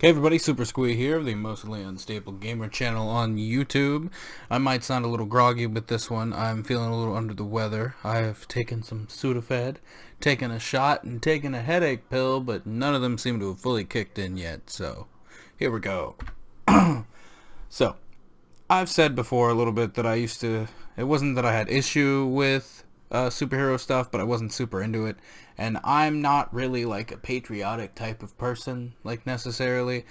Hey everybody, Super Squee here of the Mostly Unstable Gamer channel on YouTube. I might sound a little groggy with this one. I'm feeling a little under the weather. I have taken some Sudafed, taken a shot, and taken a headache pill, but none of them seem to have fully kicked in yet, so here we go. So, I've said before a little bit that it wasn't that I had issue with superhero stuff, but I wasn't super into it. And I'm not really like a patriotic type of person, like necessarily.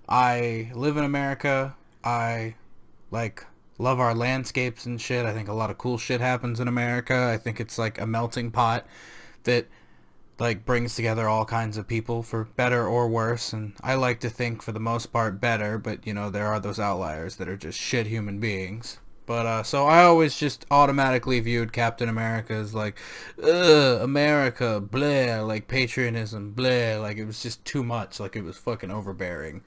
I live in America. I like love our landscapes and shit. I think a lot of cool shit happens in America. I think it's like a melting pot that like brings together all kinds of people for better or worse, and I like to think for the most part better, but you know there are those outliers that are just shit human beings. But so I always just automatically viewed Captain America as like, ugh, America, blah, like patriotism, blah, like it was just too much, like it was fucking overbearing.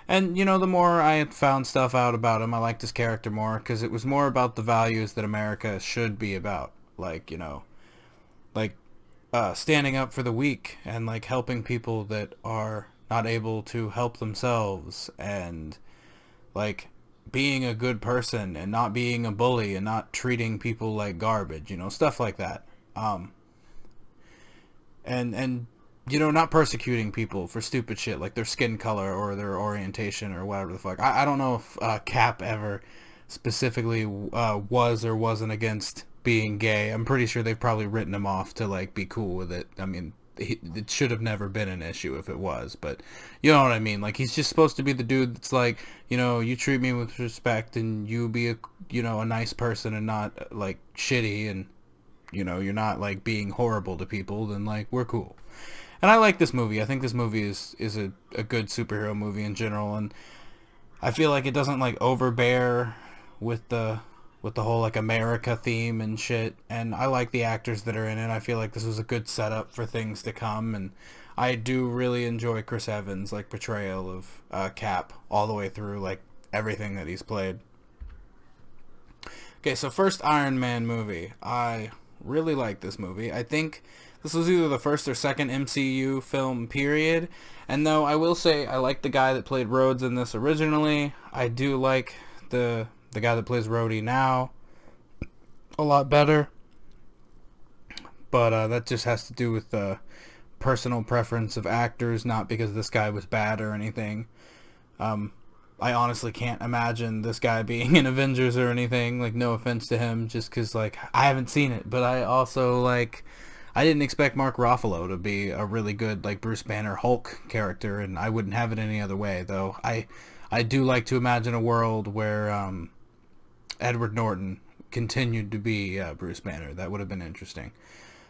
And you know, the more I had found stuff out about him, I liked his character more because it was more about the values that America should be about, like you know, like standing up for the weak and like helping people that are not able to help themselves, and like being a good person and not being a bully and not treating people like garbage, you know, stuff like that. um and you know, not persecuting people for stupid shit like their skin color or their orientation or whatever the fuck. I don't know if Cap ever specifically was or wasn't against being gay. I'm pretty sure they've probably written him off to like be cool with it. I mean, it should have never been an issue if it was, but you know what I mean. Like he's just supposed to be the dude that's like, you know, you treat me with respect and you be a, you know, a nice person and not like shitty, and you know, you're not like being horrible to people, then like we're cool. And I like this movie. I think this movie is a good superhero movie in general, and I feel like it doesn't like overbear with the whole like America theme and shit. And I like the actors that are in it. I feel like this was a good setup for things to come, and I do really enjoy Chris Evans' like portrayal of Cap all the way through, like everything that he's played. Okay, so first Iron Man movie. I really like this movie. I think this was either the first or second MCU film, period. And though I will say I like the guy that played Rhodes in this originally, I do like the guy that plays Rhodey now a lot better. But that just has to do with the personal preference of actors, not because this guy was bad or anything. Um, I honestly can't imagine this guy being in Avengers or anything. Like, no offense to him, just because like I haven't seen it. But I also like I didn't expect Mark Ruffalo to be a really good like Bruce Banner Hulk character, and I wouldn't have it any other way. Though I do like to imagine a world where Edward Norton continued to be Bruce Banner. That would have been interesting.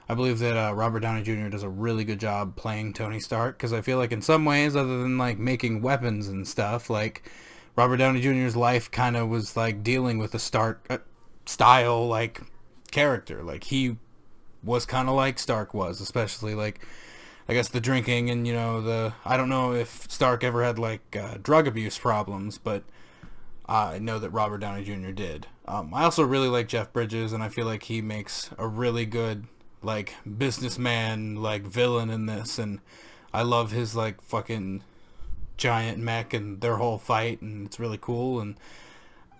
I believe that Robert Downey Jr. does a really good job playing Tony Stark, because I feel like in some ways, other than like making weapons and stuff, like Robert Downey Jr.'s life kind of was like dealing with a Stark style like character. Like he was kind of like Stark was, especially like I guess the drinking and you know the I don't know if Stark ever had like drug abuse problems, but I know that Robert Downey Jr. did. I also really like Jeff Bridges, and I feel like he makes a really good like businessman like villain in this, and I love his like fucking giant mech and their whole fight, and it's really cool. And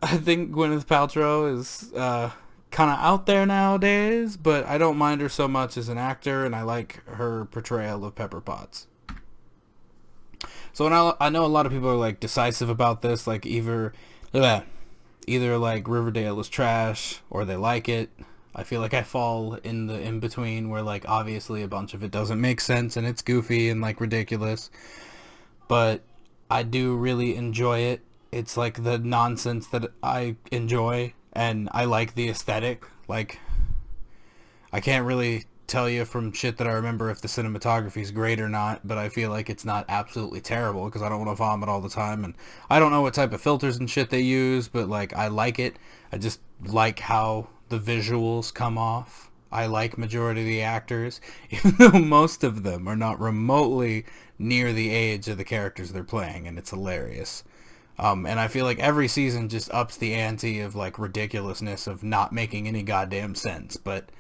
I think Gwyneth Paltrow is kind of out there nowadays, but I don't mind her so much as an actor, and I like her portrayal of Pepper Potts. So I know a lot of people are like decisive about this, like either like Riverdale is trash or they like it. I feel like I fall in the in between where like obviously a bunch of it doesn't make sense and it's goofy and like ridiculous, but I do really enjoy it. It's like the nonsense that I enjoy, and I like the aesthetic. Like I can't really tell you from shit that I remember if the cinematography is great or not, but I feel like it's not absolutely terrible because I don't want to vomit all the time, and I don't know what type of filters and shit they use, but like I like it. I just like how the visuals come off. I like majority of the actors, even though most of them are not remotely near the age of the characters they're playing, and it's hilarious. And I feel like every season just ups the ante of like ridiculousness of not making any goddamn sense, but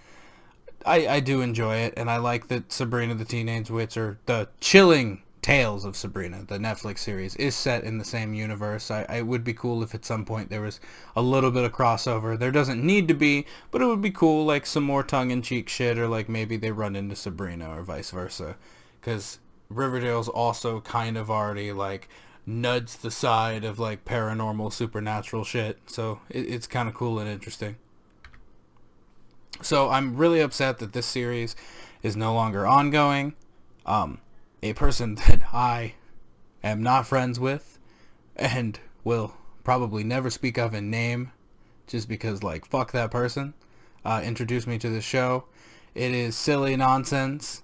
I do enjoy it, and I like that Sabrina the Teenage Witch, or the chilling Tales of Sabrina, the Netflix series, is set in the same universe. I would be cool if at some point there was a little bit of crossover. There doesn't need to be, but it would be cool, like some more tongue-in-cheek shit, or like maybe they run into Sabrina or vice versa. Because Riverdale's also kind of already like nudged the side of like paranormal supernatural shit, so it's kind of cool and interesting. So I'm really upset that this series is no longer ongoing. A person that I am not friends with and will probably never speak of in name, just because like fuck that person, introduced me to the show. It is silly nonsense.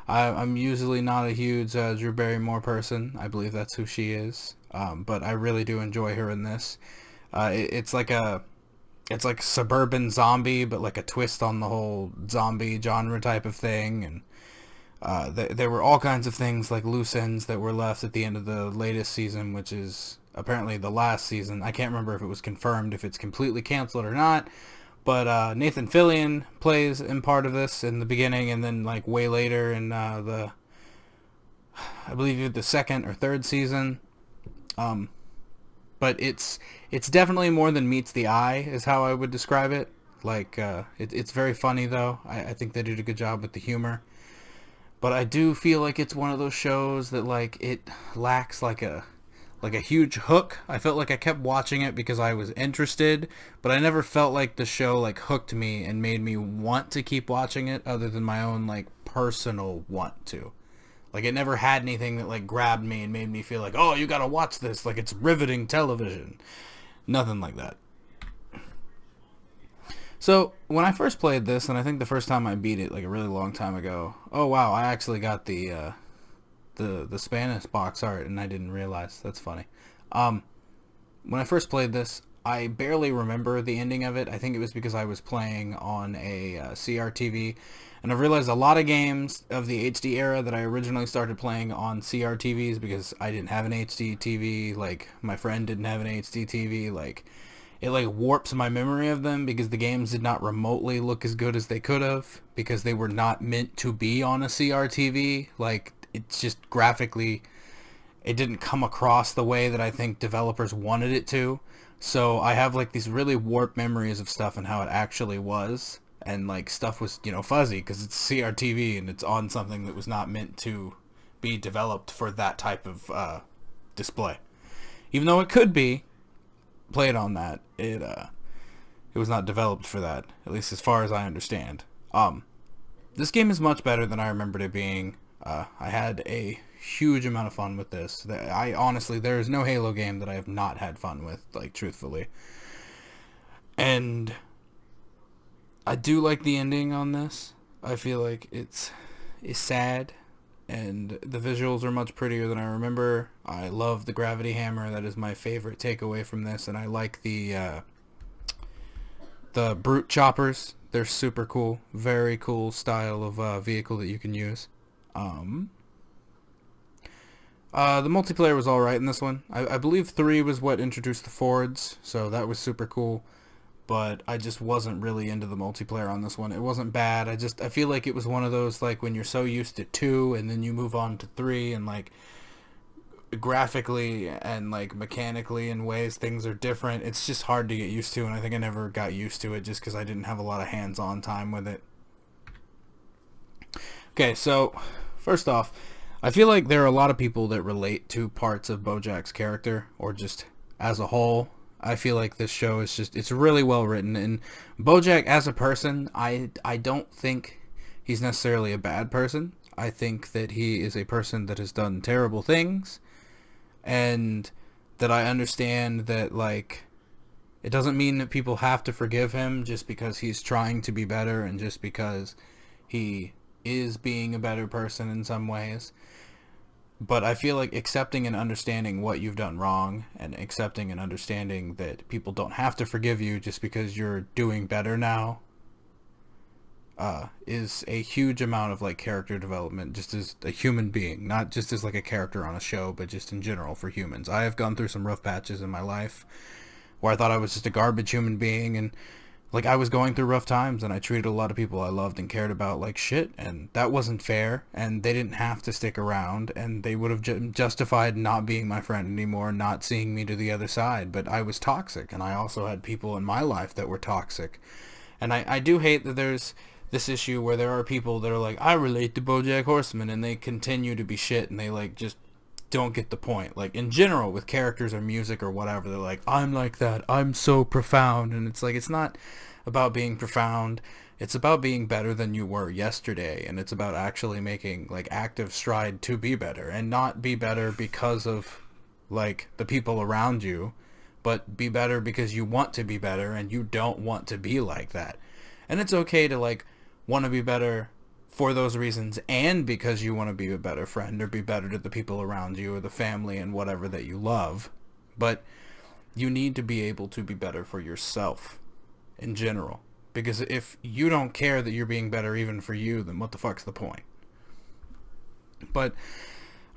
I'm usually not a huge Drew Barrymore person. I believe that's who she is. But I really do enjoy her in this. It's like suburban zombie, but like a twist on the whole zombie genre type of thing. And there were all kinds of things like loose ends that were left at the end of the latest season, which is apparently the last season. I can't remember if it was confirmed, if it's completely canceled or not. But Nathan Fillion plays in part of this in the beginning, and then like way later in I believe the second or third season. But it's definitely more than meets the eye, is how I would describe it. Like it's very funny though. I think they did a good job with the humor. But I do feel like it's one of those shows that like it lacks like a huge hook. I felt like I kept watching it because I was interested, but I never felt like the show like hooked me and made me want to keep watching it, other than my own like personal want to. Like it never had anything that like grabbed me and made me feel like, oh, you gotta watch this, like it's riveting television. Nothing like that. So when I first played this, and I think the first time I beat it like a really long time ago, oh wow, I actually got the Spanish box art, and I didn't realize. That's funny. When I first played this, I barely remember the ending of it. I think it was because I was playing on a CRTV, and I've realized a lot of games of the HD era that I originally started playing on CRTVs, because I didn't have an HD TV, like my friend didn't have an HD TV, like it like warps my memory of them, because the games did not remotely look as good as they could have, because they were not meant to be on a CRTV. Like it's just graphically, it didn't come across the way that I think developers wanted it to. So I have like these really warped memories of stuff and how it actually was, and like stuff was, you know, fuzzy because it's CRTV and it's on something that was not meant to be developed for that type of display. Even though it could be played on that, it was not developed for that, at least as far as I understand. This game is much better than I remembered it being. I had a huge amount of fun with this. I honestly, there is no Halo game that I have not had fun with, like truthfully. And I do like the ending on this. I feel like it's sad, and the visuals are much prettier than I remember. I love the gravity hammer. That is my favorite takeaway from this, and I like the brute choppers. They're super cool. Very cool style of vehicle that you can use. The multiplayer was alright in this one. I believe 3 was what introduced the Fords, so that was super cool. But I just wasn't really into the multiplayer on this one. It wasn't bad. I feel like it was one of those, like, when you're so used to 2 and then you move on to 3, and like graphically and like mechanically in ways things are different. It's just hard to get used to, and I think I never got used to it just because I didn't have a lot of hands-on time with it. Okay, so first off, I feel like there are a lot of people that relate to parts of Bojack's character, or just as a whole. I feel like this show is just, it's really well written, and Bojack as a person, I don't think he's necessarily a bad person. I think that he is a person that has done terrible things, and that I understand that, like, it doesn't mean that people have to forgive him just because he's trying to be better, and just because he is being a better person in some ways. But I feel like accepting and understanding what you've done wrong, and accepting and understanding that people don't have to forgive you just because you're doing better now, is a huge amount of like character development just as a human being, not just as like a character on a show, but just in general for humans. I have gone through some rough patches in my life where I thought I was just a garbage human being, and like I was going through rough times and I treated a lot of people I loved and cared about like shit, and that wasn't fair, and they didn't have to stick around, and they would have justified not being my friend anymore, not seeing me to the other side. But I was toxic, and I also had people in my life that were toxic. And I do hate that there's this issue where there are people that are like, I relate to Bojack Horseman, and they continue to be shit, and they like just don't get the point. Like in general with characters or music or whatever, they're like, I'm like that, I'm so profound. And it's like, it's not about being profound, it's about being better than you were yesterday, and it's about actually making like active stride to be better, and not be better because of like the people around you, but be better because you want to be better and you don't want to be like that. And it's okay to like want to be better for those reasons, and because you want to be a better friend or be better to the people around you or the family and whatever that you love. But you need to be able to be better for yourself in general, because if you don't care that you're being better even for you, then what the fuck's the point? But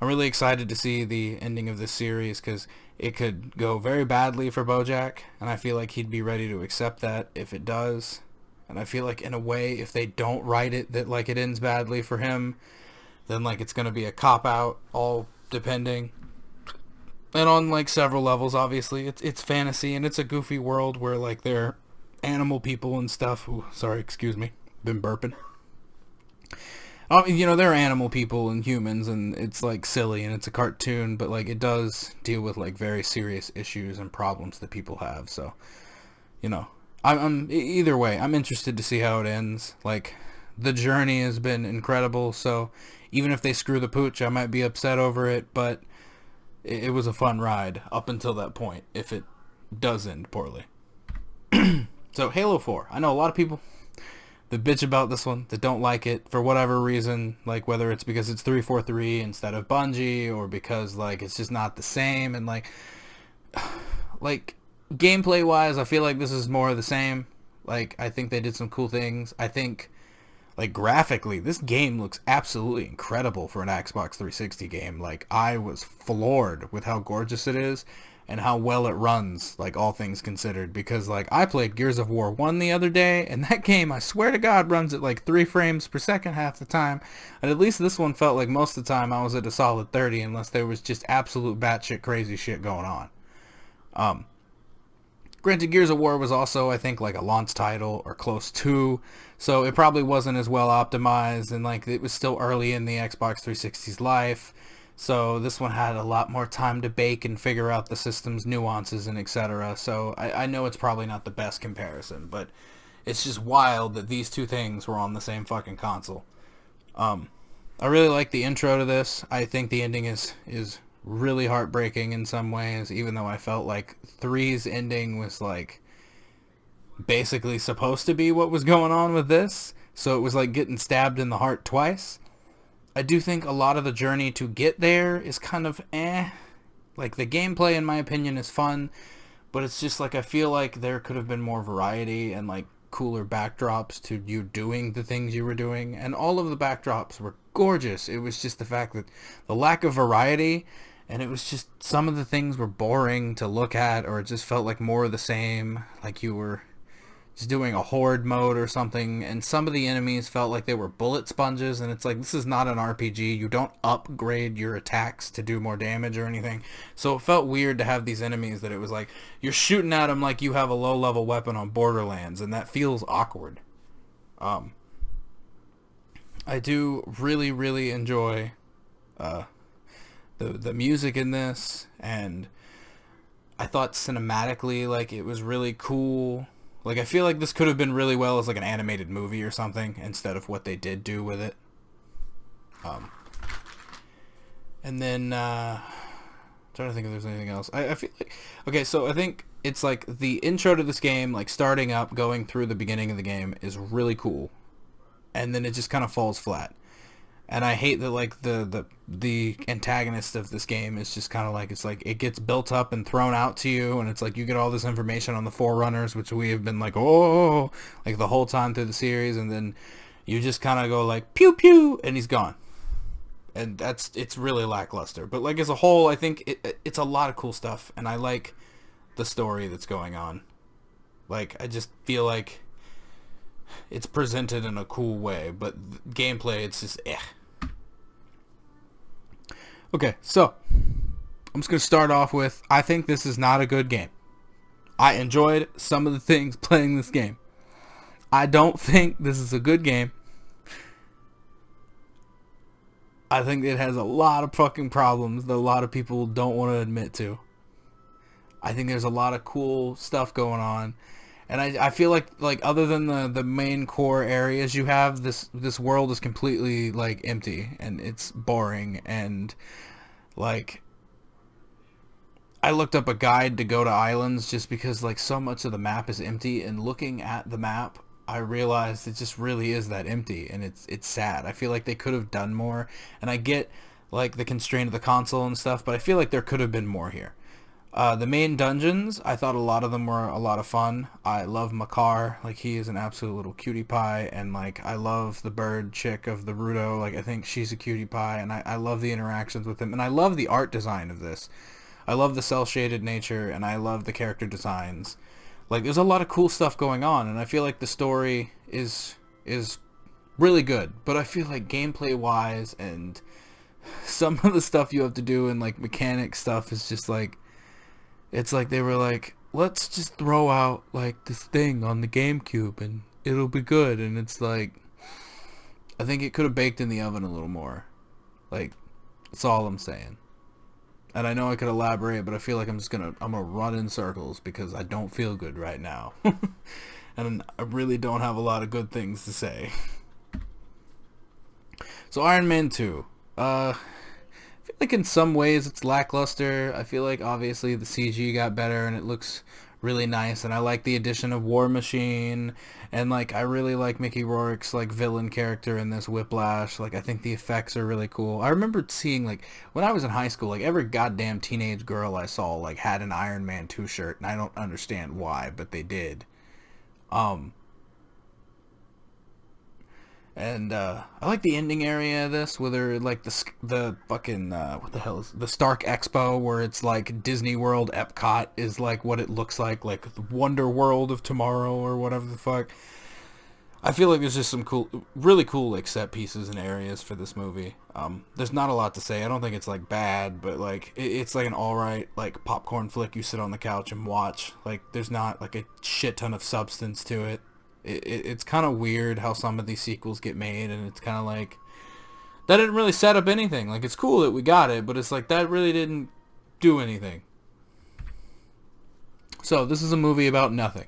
I'm really excited to see the ending of this series, because it could go very badly for Bojack, and I feel like he'd be ready to accept that if it does. And I feel like in a way, if they don't write it that like it ends badly for him, then like it's going to be a cop-out, all depending. And on like several levels, obviously. It's fantasy, and it's a goofy world where like they're animal people and stuff. Ooh, sorry, excuse me. Been burping. You know, they're animal people and humans, and it's like silly, and it's a cartoon, but like it does deal with like very serious issues and problems that people have. So, you know, I'm either way, I'm interested to see how it ends. Like, the journey has been incredible, so even if they screw the pooch, I might be upset over it, but it was a fun ride up until that point, if it does end poorly. So, Halo 4. I know a lot of people that bitch about this one, that don't like it for whatever reason, like whether it's because it's 343 instead of Bungie, or because like it's just not the same, and like gameplay wise, I feel like this is more of the same. Like, I think they did some cool things. I think like graphically, this game looks absolutely incredible for an Xbox 360 game. Like, I was floored with how gorgeous it is and how well it runs, like all things considered, because like I played Gears of War 1 the other day, and that game, I swear to God, runs at like 3 frames per second half the time, and at least this one felt like most of the time I was at a solid 30, unless there was just absolute batshit crazy shit going on. Granted, Gears of War was also, I think, like a launch title or close to, so it probably wasn't as well optimized, and like it was still early in the Xbox 360's life. So this one had a lot more time to bake and figure out the system's nuances and etc. So I know it's probably not the best comparison, but it's just wild that these two things were on the same fucking console. I really like the intro to this. I think the ending is really heartbreaking in some ways, even though I felt like 3's ending was like basically supposed to be what was going on with this. So it was like getting stabbed in the heart twice. I do think a lot of the journey to get there is kind of like the gameplay, in my opinion, is fun, but it's just like I feel like there could have been more variety and like cooler backdrops to you doing the things you were doing, and all of the backdrops were gorgeous. It was just the fact that the lack of variety, and it was just some of the things were boring to look at, or it just felt like more of the same, like you were just doing a horde mode or something, and some of the enemies felt like they were bullet sponges, and it's like, this is not an RPG. You don't upgrade your attacks to do more damage or anything. So it felt weird to have these enemies that it was like, you're shooting at them like you have a low-level weapon on Borderlands, and that feels awkward. I do really, really enjoy the music in this, and I thought cinematically, like, it was really cool. Like, I feel like this could have been really well as like an animated movie or something, instead of what they did do with it. And then trying to think if there's anything else. I feel like, okay, so I think it's like the intro to this game, like starting up, going through the beginning of the game, is really cool, and then it just kind of falls flat. And I hate that like the antagonist of this game is just kind of like, it's like it gets built up and thrown out to you, and it's like you get all this information on the Forerunners, which we have been like, oh, like the whole time through the series, and then you just kind of go like pew pew, and he's gone. And it's really lackluster. But like as a whole, I think it's a lot of cool stuff, and I like the story that's going on. Like, I just feel like it's presented in a cool way, but gameplay, it's just Okay, so I'm just gonna start off with, I think this is not a good game. I enjoyed some of the things playing this game. I don't think this is a good game. I think it has a lot of fucking problems that a lot of people don't want to admit to. I think there's a lot of cool stuff going on. And I feel like other than the main core areas you have, this world is completely like empty and it's boring, and like I looked up a guide to go to islands just because like so much of the map is empty, and looking at the map I realized it just really is that empty, and it's sad. I feel like they could have done more, and I get like the constraint of the console and stuff, but I feel like there could have been more here. The main dungeons, I thought a lot of them were a lot of fun. I love Makar, like he is an absolute little cutie pie, and like I love the bird chick of the Rudo, like I think she's a cutie pie, and I love the interactions with him, and I love the art design of this. I love the cel-shaded nature, and I love the character designs. Like there's a lot of cool stuff going on, and I feel like the story is really good, but I feel like gameplay wise and some of the stuff you have to do and like mechanic stuff is just like, it's like they were like, let's just throw out like this thing on the GameCube and it'll be good. And it's like, I think it could have baked in the oven a little more. Like, that's all I'm saying. And I know I could elaborate, but I feel like I'm gonna run in circles because I don't feel good right now. And I really don't have a lot of good things to say. So Iron Man 2. I feel like in some ways it's lackluster. I feel like obviously the CG got better and it looks really nice, and I like the addition of War Machine, and like I really like Mickey Rourke's like villain character in this, Whiplash. Like I think the effects are really cool. I remember seeing like when I was in high school, like every goddamn teenage girl I saw like had an Iron Man 2 shirt, and I don't understand why, but they did. And I like the ending area of this, where they're like the fucking what the hell is the Stark Expo, where it's like Disney World Epcot is like what it looks like the Wonder World of tomorrow or whatever the fuck. I feel like there's just some really cool like set pieces and areas for this movie. There's not a lot to say. I don't think it's like bad, but like it's like an alright like popcorn flick you sit on the couch and watch. Like there's not like a shit ton of substance to it. It's kind of weird how some of these sequels get made, and it's kind of like that didn't really set up anything. Like it's cool that we got it, but it's like that really didn't do anything. So this is a movie about nothing.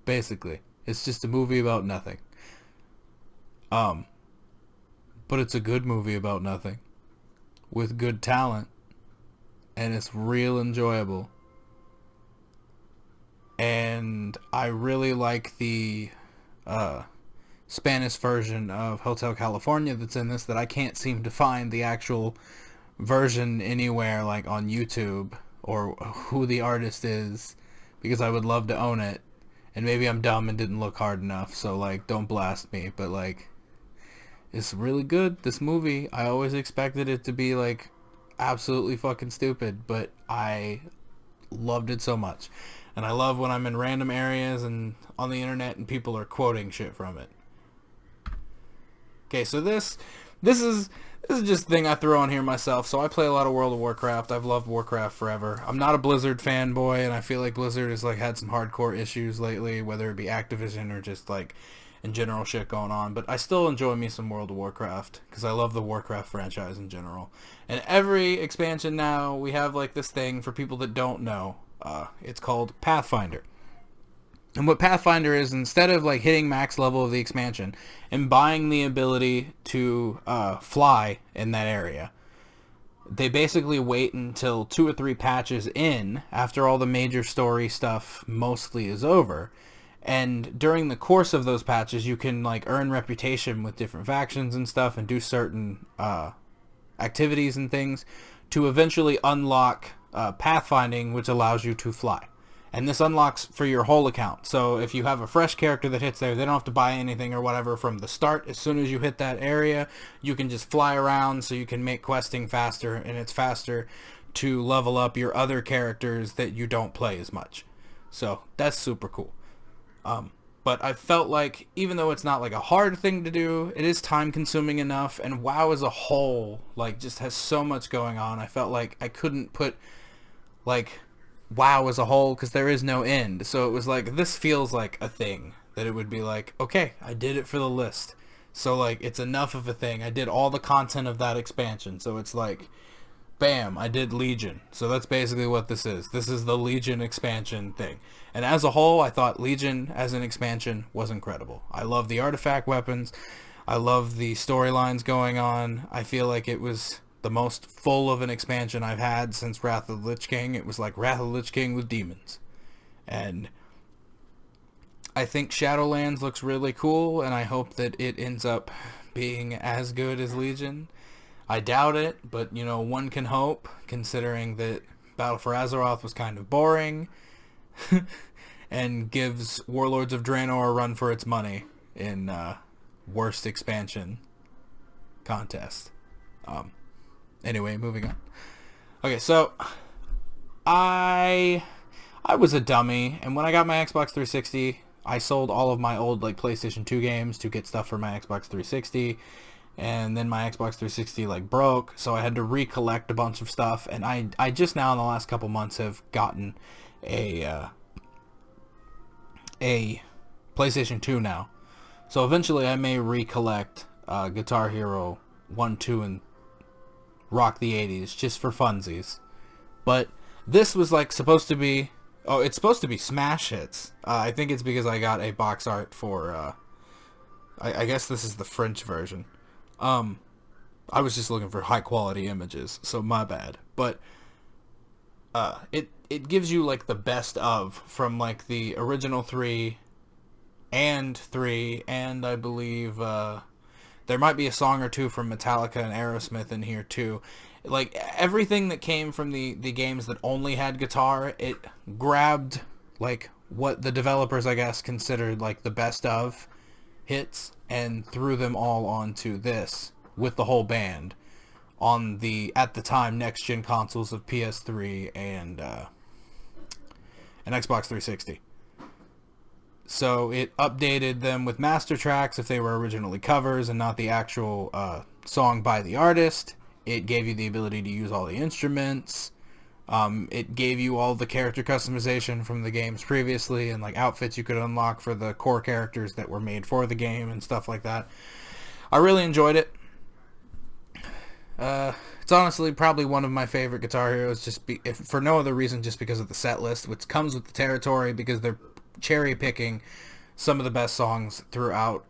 Basically, it's just a movie about nothing. But it's a good movie about nothing with good talent, and it's real enjoyable. And I really like the Spanish version of Hotel California that's in this, that I can't seem to find the actual version anywhere like on YouTube or who the artist is, because I would love to own it. And maybe I'm dumb and didn't look hard enough, so like don't blast me, but like it's really good, this movie. I always expected it to be like absolutely fucking stupid, but I loved it so much. And I love when I'm in random areas and on the internet and people are quoting shit from it. Okay, so this is just a thing I throw on here myself. So I play a lot of World of Warcraft. I've loved Warcraft forever. I'm not a Blizzard fanboy, and I feel like Blizzard has like had some hardcore issues lately, whether it be Activision or just like in general shit going on. But I still enjoy me some World of Warcraft because I love the Warcraft franchise in general. And every expansion now, we have like this thing for people that don't know. It's called Pathfinder. And what Pathfinder is, instead of like hitting max level of the expansion and buying the ability to fly in that area, they basically wait until 2 or 3 patches in, after all the major story stuff mostly is over. And during the course of those patches, you can like earn reputation with different factions and stuff, and do certain activities and things to eventually unlock pathfinding, which allows you to fly. And this unlocks for your whole account. So if you have a fresh character that hits there, they don't have to buy anything or whatever from the start. As soon as you hit that area, you can just fly around, so you can make questing faster, and it's faster to level up your other characters that you don't play as much. So that's super cool. But I felt like, even though it's not like a hard thing to do, it is time consuming enough, and WoW as a whole, like, just has so much going on. I felt like I couldn't put, like, WoW as a whole, because there is no end. So it was like, this feels like a thing, that it would be like, okay, I did it for the list. So, like, it's enough of a thing. I did all the content of that expansion. So it's like, bam, I did Legion. So that's basically what this is. This is the Legion expansion thing. And as a whole, I thought Legion as an expansion was incredible. I love the artifact weapons. I love the storylines going on. I feel like it was the most full of an expansion I've had since Wrath of the Lich King. It was like Wrath of the Lich King with demons. And I think Shadowlands looks really cool, and I hope that it ends up being as good as Legion. I doubt it, but, you know, one can hope, considering that Battle for Azeroth was kind of boring and gives Warlords of Draenor a run for its money in worst expansion contest. Anyway, moving on. Okay, so I was a dummy, and when I got my Xbox 360, I sold all of my old, like, PlayStation 2 games to get stuff for my Xbox 360. And then my Xbox 360 like broke, so I had to recollect a bunch of stuff, and I just now in the last couple months have gotten a PlayStation 2 now. So eventually I may recollect Guitar Hero 1, 2, and Rock the 80s just for funsies. But this was like supposed to be, oh, it's supposed to be smash hits. I think it's because I got a box art for, I guess this is the French version. I was just looking for high quality images, so my bad. But it gives you like the best of from like the original 3 and I believe there might be a song or two from Metallica and Aerosmith in here too. Like everything that came from the games that only had guitar, it grabbed like what the developers I guess considered like the best of hits and threw them all onto this with the whole band on the at the time next gen consoles of PS3 and Xbox 360. So it updated them with master tracks if they were originally covers and not the actual song by the artist. It gave you the ability to use all the instruments. It gave you all the character customization from the games previously and like outfits you could unlock for the core characters that were made for the game and stuff like that. I really enjoyed it. It's honestly probably one of my favorite Guitar Heroes, if for no other reason, just because of the set list, which comes with the territory, because they're cherry picking some of the best songs throughout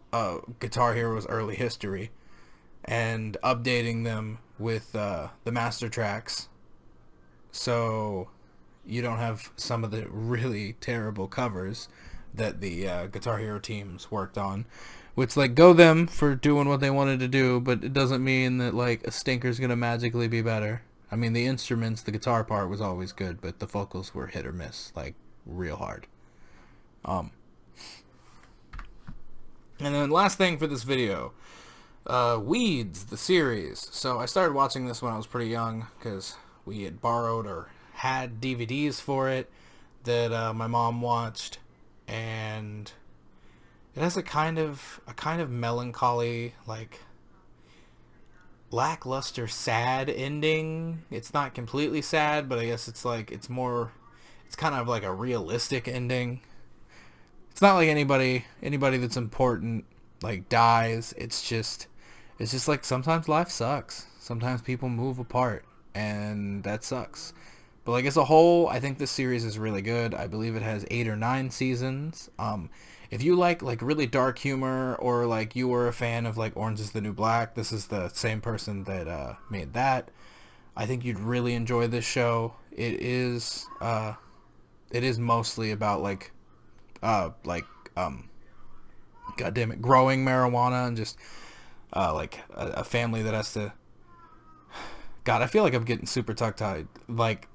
Guitar Hero's early history and updating them with the master tracks. So you don't have some of the really terrible covers that the Guitar Hero teams worked on, which like go them for doing what they wanted to do, but it doesn't mean that like a stinker's gonna magically be better. I mean, the instruments, the guitar part was always good, but the vocals were hit or miss, like real hard. And then last thing for this video, Weeds, the series. So I started watching this when I was pretty young because we had borrowed or had DVDs for it that my mom watched, and it has a kind of melancholy, like lackluster, sad ending. It's not completely sad, but I guess it's like it's kind of like a realistic ending. It's not like anybody that's important like dies. It's just like sometimes life sucks. Sometimes people move apart, and that sucks. But like as a whole, I think this series is really good. I believe it has 8 or 9 seasons. If you like really dark humor, or like you were a fan of like Orange is the New Black, this is the same person that made that. I think you'd really enjoy this show. It is mostly about God damn it, growing marijuana and just like a family that has to. God, I feel like I'm getting super tongue-tied. Like,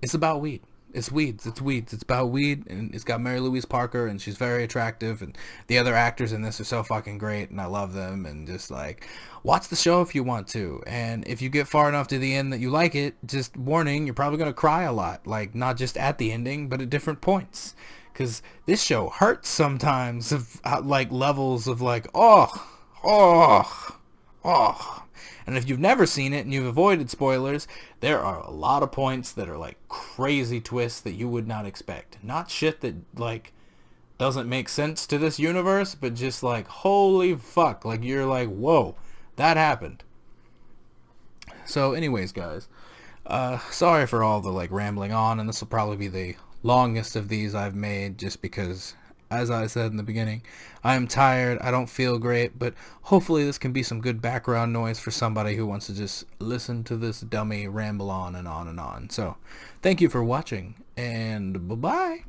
it's about weed. It's weeds. It's weeds. It's about weed, and it's got Mary Louise Parker, and she's very attractive, and the other actors in this are so fucking great, and I love them, and just, like, watch the show if you want to, and if you get far enough to the end that you like it, just warning, you're probably going to cry a lot, like, not just at the ending, but at different points, because this show hurts sometimes, of like levels of like, oh. And if you've never seen it and you've avoided spoilers, there are a lot of points that are like crazy twists that you would not expect. Not shit that like doesn't make sense to this universe, but just like, holy fuck, like you're like, whoa, that happened. So anyways, guys, sorry for all the like rambling on, and this will probably be the longest of these I've made, just because, as I said in the beginning, I am tired, I don't feel great, but hopefully this can be some good background noise for somebody who wants to just listen to this dummy ramble on and on and on. So, thank you for watching, and bye-bye!